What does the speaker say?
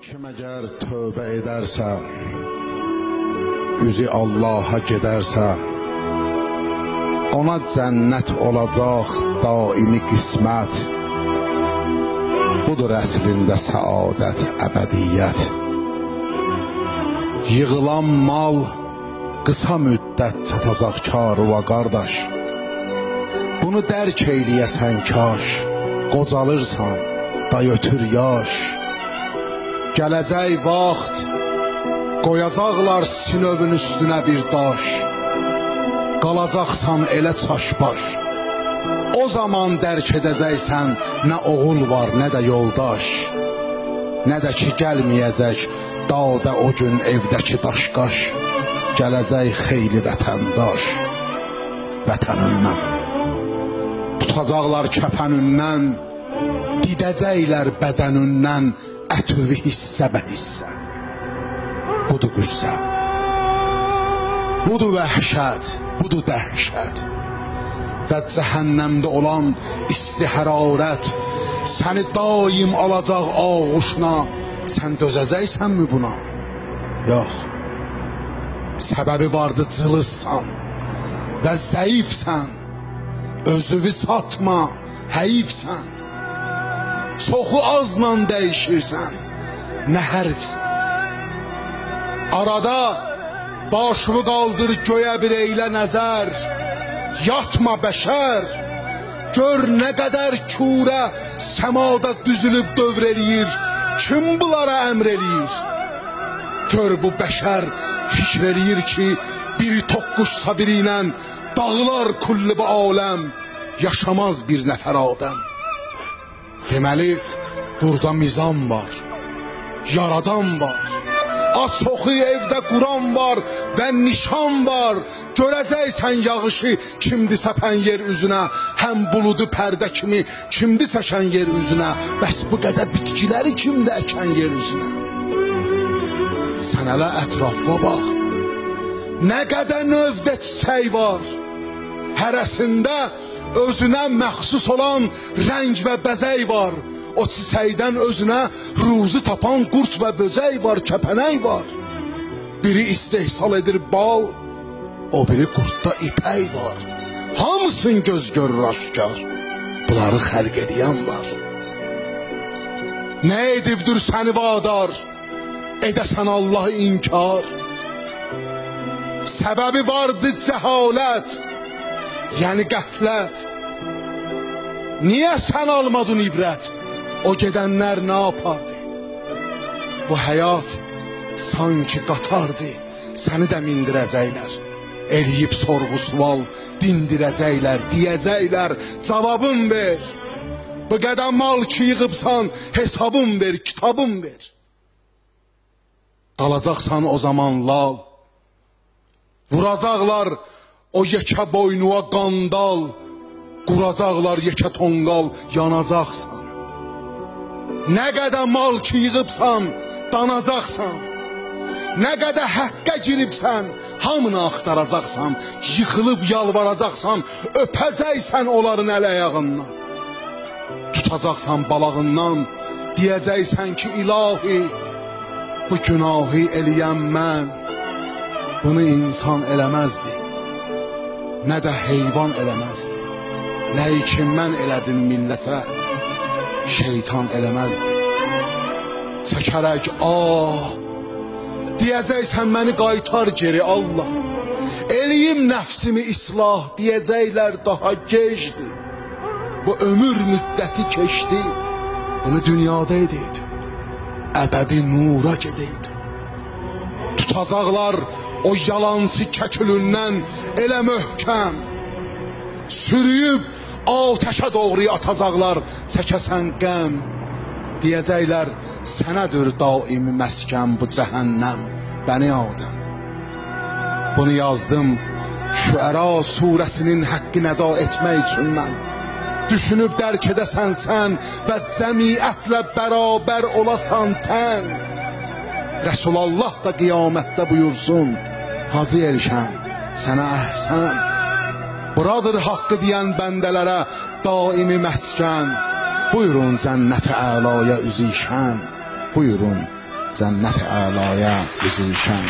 Kim əgər tövbə edərsə, üzü Allaha gedərsə, ona cənnət olacaq daimi qismət. Budur əslində səadət, əbədiyyət. Yığılan mal qısa müddət çatacaq karıva qardaş. Bunu dərk eyləyəsən kaş, qocalırsan da götür yaş. Gələcək vaxt qoyacaqlar sinövün üstünə bir daş. Qalacaqsan elə çaşbaş. O zaman dərk edəcəksən nə oğul var, nə də yoldaş. Nə də ki gəlməyəcək dağda o gün evdəki daşqaş. Gələcək xeyli vətəndaş vətənindən. Tutacaqlar kəfənindən, didəcəklər bədənindən ətüvi hissə bə hissə. Budur qüssə, budur vəhşət, budur dəhşət. Və cəhənnəmdə olan isti hərarət səni daim alacaq ağuşuna. Sən dözəcəksənmi buna? Yox. Səbəbi vardı cılızsan və zəifsən. Özüvi satma, həyifsən. Çoxu azla dəyişirsən, nə hərfsən. Arada başını qaldır göyə bir eylə nəzər. Yatma bəşər, gör nə qədər kürə səmada düzülüb dövr eləyir. Kim bunlara əmr eləyir? Gör bu bəşər fikr eləyir ki, bir toqquş sabiri ilə dağlar kullubu aləm, yaşamaz bir nəfər adəm. Deməli, burada mizan var, yaradan var. Açoxu evdə Quran var və nişan var. Görəcəksən yağışı kimdi səpən yer üzünə. Həm buludu pərdə kimi kimdi çəkən yer üzünə. Bəs bu qədər bitkiləri kimdi əkən yer üzünə. Sən hələ ətrafa bax, nə qədər növdə çiçək var. Hərəsində özünə məxsus olan rəng və bəzək var. O çiçəkdən özünə ruzu tapan qurt və böcək var, kəpənək var. Biri istehsal edir bal, o biri qurtda ipək var. Hamısın göz görür aşkar, bunları xəlq edən var. Nə edibdir səni vadar, edəsən Allahı inkar. Səbəbi vardı cəhalət, yəni qəflət. Niyə sən almadın ibrət? O gedənlər nə yapardı? Bu həyat sanki qatardı, səni də mindirəcəklər. Eləyib sorğu sual dindirəcəklər, deyəcəklər cavabın ver. Bu qədər mal ki yığıbsan hesabın ver, kitabın ver. Qalacaqsan o zaman lal. Vuracaqlar o yekə boynuğa qandal. Quracaqlar yekə tonqal, yanacaqsan. Nə qədər mal ki yığıbsan, danacaqsan. Nə qədər həqqə giribsən, hamını axtaracaqsan. Yıxılıb yalvaracaqsan, öpəcəksən onların əl ayağından. Tutacaqsan balağından, deyəcəksən ki ilahi, bu günahı eləyən mən. Bunu insan eləməzdi, nə də heyvan eləməzdi. Nəyi ki mən elədim millətə, şeytan eləməzdi. Çəkərək deyəcəksən məni qaytar geri Allah. Eləyim nəfsimi islah, deyəcəklər daha gecdi. Bu ömür müddəti keçdi, bunu dünyada edeydi, əbədi nura gedeydi. Tutacaqlar o yalancı kəkülündən elə möhkəm, sürüyüb ateşə doğru atacaqlar, çəkəsən qəm. Deyəcəklər sənədir daimi məskən bu cəhənnəm, bəni adəm. Bunu yazdım Şüəra surəsinin haqqı nəda etmək üçün mən. Düşünüb dərk edəsən sən və cəmiyyətlə bərabər olasan tən. Rəsulallah da qiyamətdə buyursun, Hacı Elşən sənə əhsən. Buradır haqqı deyən bəndələrə daimi məskən. Buyurun cənnət-i əlaya üzişən, buyurun cənnət-i əlaya üzişən.